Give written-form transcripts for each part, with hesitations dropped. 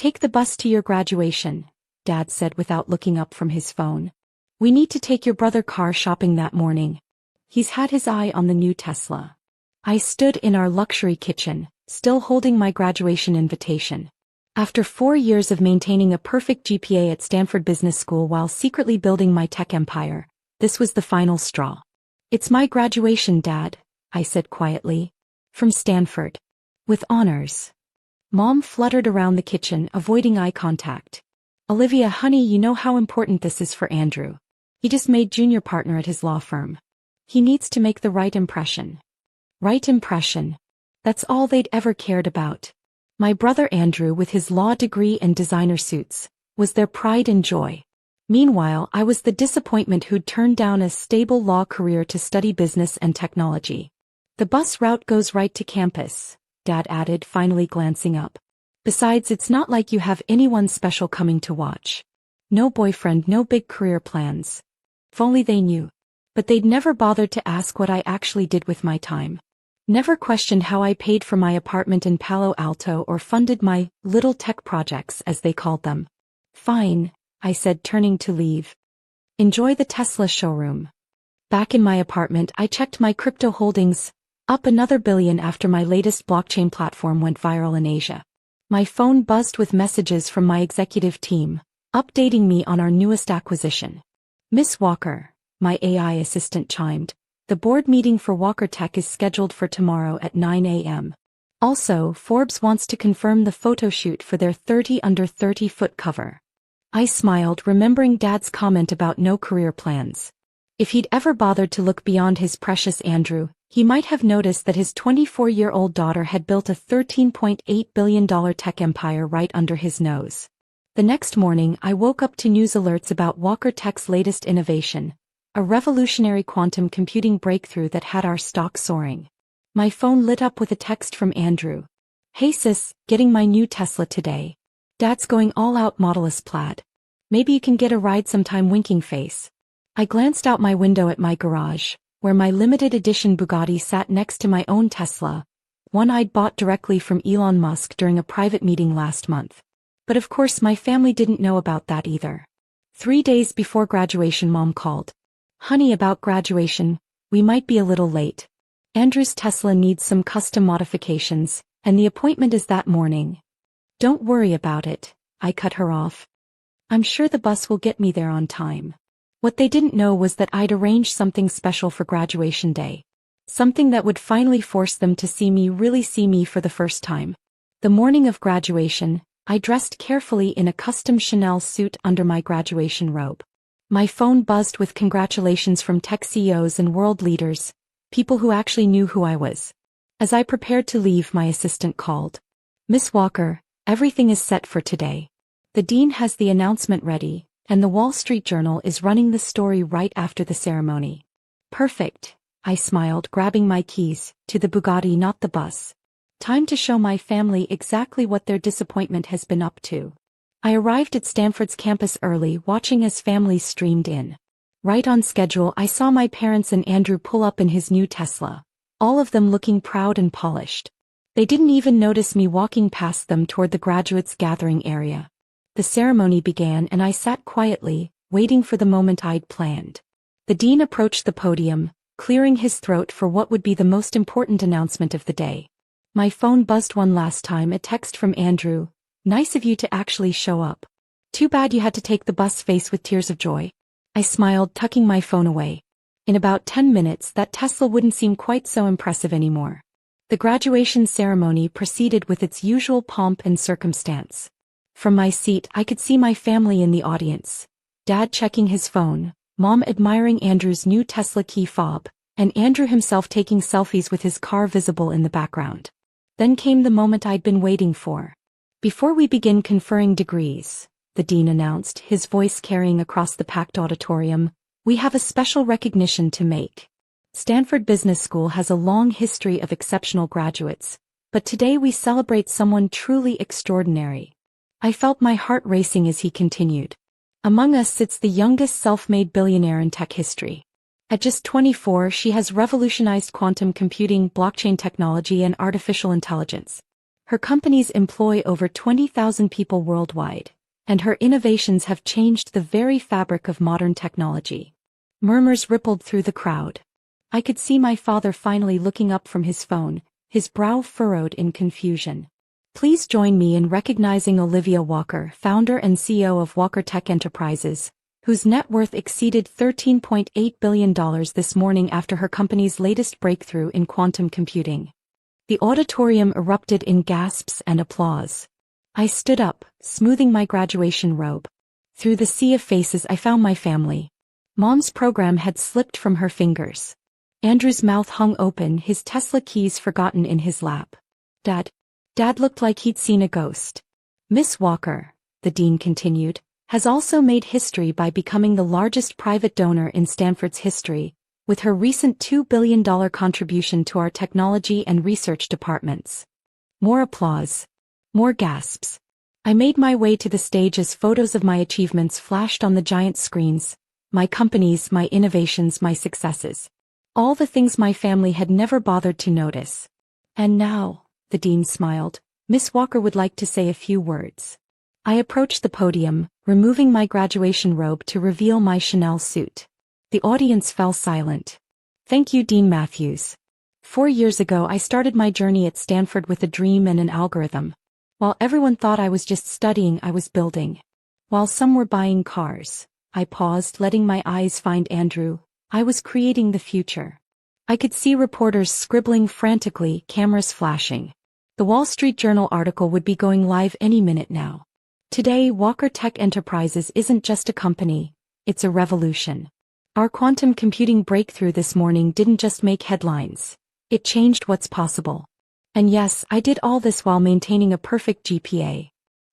Take the bus to your graduation, Dad said without looking up from his phone. We need to take your brother car shopping that morning. He's had his eye on the new Tesla. I stood in our luxury kitchen, still holding my graduation invitation. After 4 years of maintaining a perfect GPA at Stanford Business School while secretly building my tech empire, this was the final straw. It's my graduation, Dad, I said quietly. From Stanford. With honors. Mom fluttered around the kitchen, avoiding eye contact. Olivia, honey, you know how important this is for Andrew. He just made junior partner at his law firm. He needs to make the right impression. Right impression. That's all they'd ever cared about. My brother Andrew, with his law degree and designer suits, was their pride and joy. Meanwhile, I was the disappointment who'd turned down a stable law career to study business and technology. The bus route goes right to campus, Dad added, finally glancing up. Besides, it's not like you have anyone special coming to watch. No boyfriend, no big career plans. If only they knew. But they'd never bothered to ask what I actually did with my time. Never questioned how I paid for my apartment in Palo Alto or funded my little tech projects, as they called them. Fine, I said, turning to leave. Enjoy the Tesla showroom. Back in my apartment, I checked my crypto holdings, up another $1 billion after my latest blockchain platform went viral in Asia. My phone buzzed with messages from my executive team, updating me on our newest acquisition. Miss Walker, my AI assistant chimed. The board meeting for Walker Tech is scheduled for tomorrow at 9 a.m. Also, Forbes wants to confirm the photo shoot for their 30 under 30 foot cover. I smiled, remembering Dad's comment about no career plans. If he'd ever bothered to look beyond his precious Andrew, he might have noticed that his 24-year-old daughter had built a $13.8 billion tech empire right under his nose. The next morning, I woke up to news alerts about Walker Tech's latest innovation, a revolutionary quantum computing breakthrough that had our stock soaring. My phone lit up with a text from Andrew. Hey sis, getting my new Tesla today. Dad's going all out modelless plaid. Maybe you can get a ride sometime, winking face. I glanced out my window at my garage, where my limited edition Bugatti sat next to my own Tesla, one I'd bought directly from Elon Musk during a private meeting last month. But of course my family didn't know about that either. 3 days before graduation, Mom called. Honey, about graduation, we might be a little late. Andrew's Tesla needs some custom modifications, and the appointment is that morning. Don't worry about it, I cut her off. I'm sure the bus will get me there on time. What they didn't know was that I'd arranged something special for graduation day. Something that would finally force them to really see me for the first time. The morning of graduation, I dressed carefully in a custom Chanel suit under my graduation robe. My phone buzzed with congratulations from tech CEOs and world leaders, people who actually knew who I was. As I prepared to leave, my assistant called. Miss Walker, everything is set for today. The dean has the announcement ready, and the Wall Street Journal is running the story right after the ceremony. Perfect, I smiled, grabbing my keys, to the Bugatti, not the bus. Time to show my family exactly what their disappointment has been up to. I arrived at Stanford's campus early, watching as families streamed in. Right on schedule, I saw my parents and Andrew pull up in his new Tesla, all of them looking proud and polished. They didn't even notice me walking past them toward the graduates' gathering area. The ceremony began and I sat quietly, waiting for the moment I'd planned. The dean approached the podium, clearing his throat for what would be the most important announcement of the day. My phone buzzed one last time, a text from Andrew. Nice of you to actually show up. Too bad you had to take the bus, face with tears of joy. I smiled, tucking my phone away. In about 10 minutes, that Tesla wouldn't seem quite so impressive anymore. The graduation ceremony proceeded with its usual pomp and circumstance. From my seat, I could see my family in the audience. Dad checking his phone, Mom admiring Andrew's new Tesla key fob, and Andrew himself taking selfies with his car visible in the background. Then came the moment I'd been waiting for. Before we begin conferring degrees, the dean announced, his voice carrying across the packed auditorium, we have a special recognition to make. Stanford Business School has a long history of exceptional graduates, but today we celebrate someone truly extraordinary. I felt my heart racing as he continued. Among us sits the youngest self-made billionaire in tech history. At just 24, she has revolutionized quantum computing, blockchain technology, and artificial intelligence. Her companies employ over 20,000 people worldwide, and her innovations have changed the very fabric of modern technology. Murmurs rippled through the crowd. I could see my father finally looking up from his phone, his brow furrowed in confusion. Please join me in recognizing Olivia Walker, founder and CEO of Walker Tech Enterprises, whose net worth exceeded $13.8 billion this morning after her company's latest breakthrough in quantum computing. The auditorium erupted in gasps and applause. I stood up, smoothing my graduation robe. Through the sea of faces I found my family. Mom's program had slipped from her fingers. Andrew's mouth hung open, his Tesla keys forgotten in his lap. Dad looked like he'd seen a ghost. Miss Walker, the dean continued, has also made history by becoming the largest private donor in Stanford's history, with her recent $2 billion contribution to our technology and research departments. More applause. More gasps. I made my way to the stage as photos of my achievements flashed on the giant screens, my companies, my innovations, my successes. All the things my family had never bothered to notice. And now, the dean smiled, Miss Walker would like to say a few words. I approached the podium, removing my graduation robe to reveal my Chanel suit. The audience fell silent. Thank you, Dean Matthews. 4 years ago I started my journey at Stanford with a dream and an algorithm. While everyone thought I was just studying, I was building. While some were buying cars, I paused, letting my eyes find Andrew. I was creating the future. I could see reporters scribbling frantically, cameras flashing. The Wall Street Journal article would be going live any minute now. Today, Walker Tech Enterprises isn't just a company, it's a revolution. Our quantum computing breakthrough this morning didn't just make headlines. It changed what's possible. And yes, I did all this while maintaining a perfect GPA.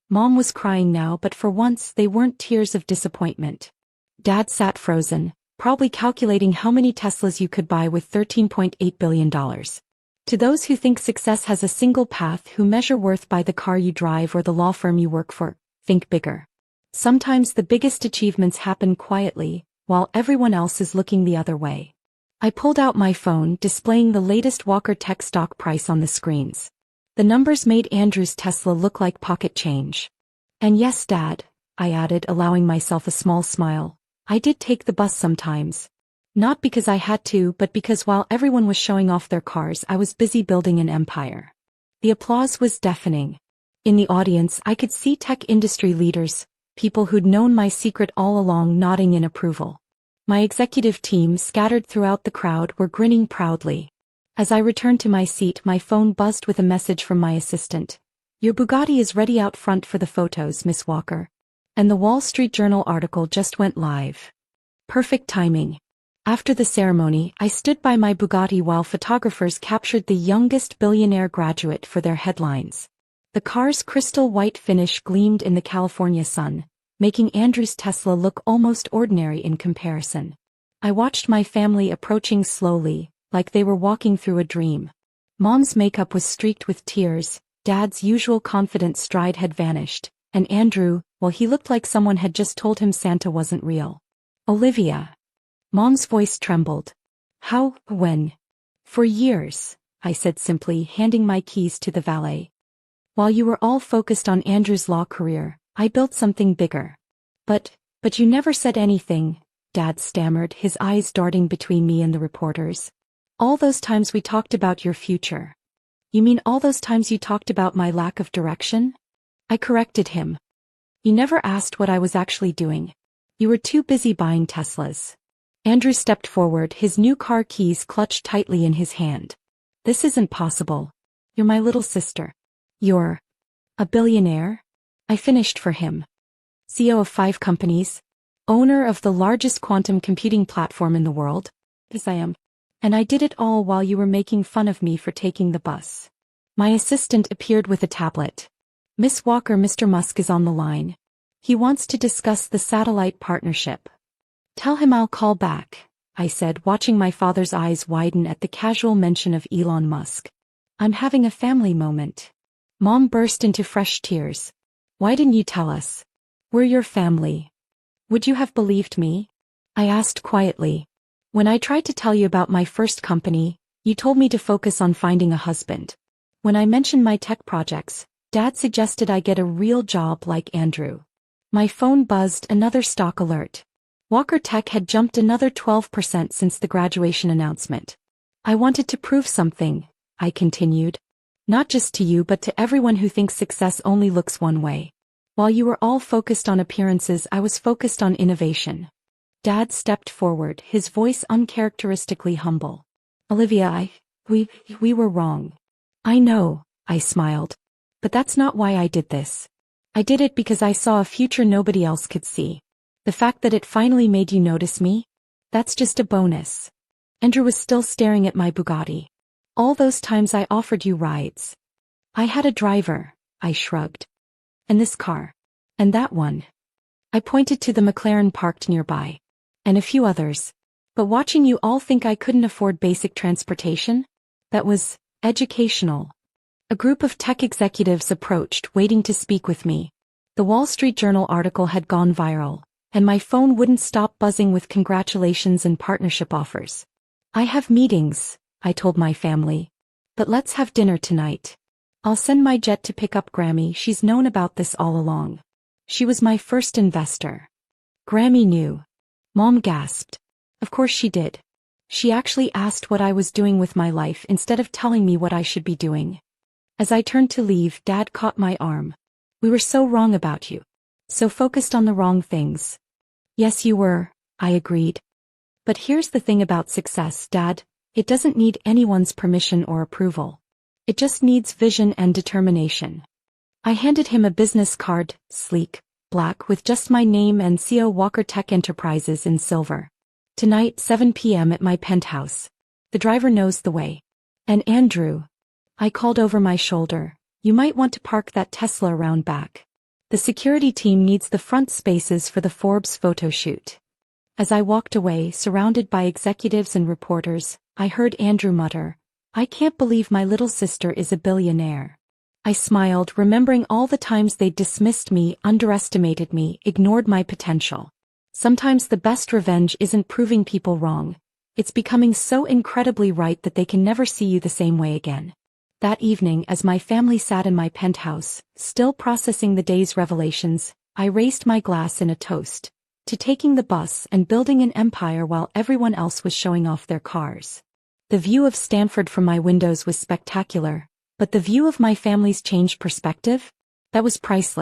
Mom was crying now, but for once they weren't tears of disappointment. Dad sat frozen, probably calculating how many Teslas you could buy with $13.8 billion. To those who think success has a single path, who measure worth by the car you drive or the law firm you work for, think bigger. Sometimes the biggest achievements happen quietly, while everyone else is looking the other way. I pulled out my phone, displaying the latest Walker Tech stock price on the screens. The numbers made Andrew's Tesla look like pocket change. And yes, Dad, I added, allowing myself a small smile, I did take the bus sometimes. Not because I had to, but because while everyone was showing off their cars, I was busy building an empire. The applause was deafening. In the audience, I could see tech industry leaders, people who'd known my secret all along, nodding in approval. My executive team, scattered throughout the crowd, were grinning proudly. As I returned to my seat, my phone buzzed with a message from my assistant. Your Bugatti is ready out front for the photos, Miss Walker. And the Wall Street Journal article just went live. Perfect timing. After the ceremony, I stood by my Bugatti while photographers captured the youngest billionaire graduate for their headlines. The car's crystal white finish gleamed in the California sun, making Andrew's Tesla look almost ordinary in comparison. I watched my family approaching slowly, like they were walking through a dream. Mom's makeup was streaked with tears, Dad's usual confident stride had vanished, and Andrew, well, he looked like someone had just told him Santa wasn't real. Olivia. Mom's voice trembled. How, when? For years, I said simply, handing my keys to the valet. While you were all focused on Andrew's law career, I built something bigger. But you never said anything, Dad stammered, his eyes darting between me and the reporters. All those times we talked about your future. You mean all those times you talked about my lack of direction? I corrected him. You never asked what I was actually doing. You were too busy buying Teslas. Andrew stepped forward, his new car keys clutched tightly in his hand. This isn't possible. You're my little sister. You're a billionaire? I finished for him. CEO of 5 companies, owner of the largest quantum computing platform in the world, as I am. And I did it all while you were making fun of me for taking the bus. My assistant appeared with a tablet. Miss Walker, Mr. Musk is on the line. He wants to discuss the satellite partnership. Tell him I'll call back, I said, watching my father's eyes widen at the casual mention of Elon Musk. I'm having a family moment. Mom burst into fresh tears. Why didn't you tell us? We're your family. Would you have believed me? I asked quietly. When I tried to tell you about my first company, you told me to focus on finding a husband. When I mentioned my tech projects, Dad suggested I get a real job like Andrew. My phone buzzed another stock alert. Walker Tech had jumped another 12% since the graduation announcement. I wanted to prove something, I continued. Not just to you but to everyone who thinks success only looks one way. While you were all focused on appearances, I was focused on innovation. Dad stepped forward, his voice uncharacteristically humble. Olivia, we were wrong. I know, I smiled. But that's not why I did this. I did it because I saw a future nobody else could see. The fact that it finally made you notice me? That's just a bonus. Andrew was still staring at my Bugatti. All those times I offered you rides. I had a driver, I shrugged. And this car. And that one. I pointed to the McLaren parked nearby. And a few others. But watching you all think I couldn't afford basic transportation? That was educational. A group of tech executives approached, waiting to speak with me. The Wall Street Journal article had gone viral, and my phone wouldn't stop buzzing with congratulations and partnership offers. I have meetings, I told my family. But let's have dinner tonight. I'll send my jet to pick up Grammy. She's known about this all along. She was my first investor. Grammy knew. Mom gasped. Of course she did. She actually asked what I was doing with my life instead of telling me what I should be doing. As I turned to leave, Dad caught my arm. We were so wrong about you. So focused on the wrong things. Yes, you were, I agreed. But here's the thing about success, Dad. It doesn't need anyone's permission or approval. It just needs vision and determination. I handed him a business card, sleek, black with just my name and CO Walker Tech Enterprises in silver. Tonight, 7 p.m. at my penthouse. The driver knows the way. And Andrew. I called over my shoulder. You might want to park that Tesla around back. The security team needs the front spaces for the Forbes photo shoot. As I walked away, surrounded by executives and reporters, I heard Andrew mutter, I can't believe my little sister is a billionaire. I smiled, remembering all the times they dismissed me, underestimated me, ignored my potential. Sometimes the best revenge isn't proving people wrong. It's becoming so incredibly right that they can never see you the same way again. That evening, as my family sat in my penthouse, still processing the day's revelations, I raised my glass in a toast to taking the bus and building an empire while everyone else was showing off their cars. The view of Stanford from my windows was spectacular, but the view of my family's changed perspective? That was priceless.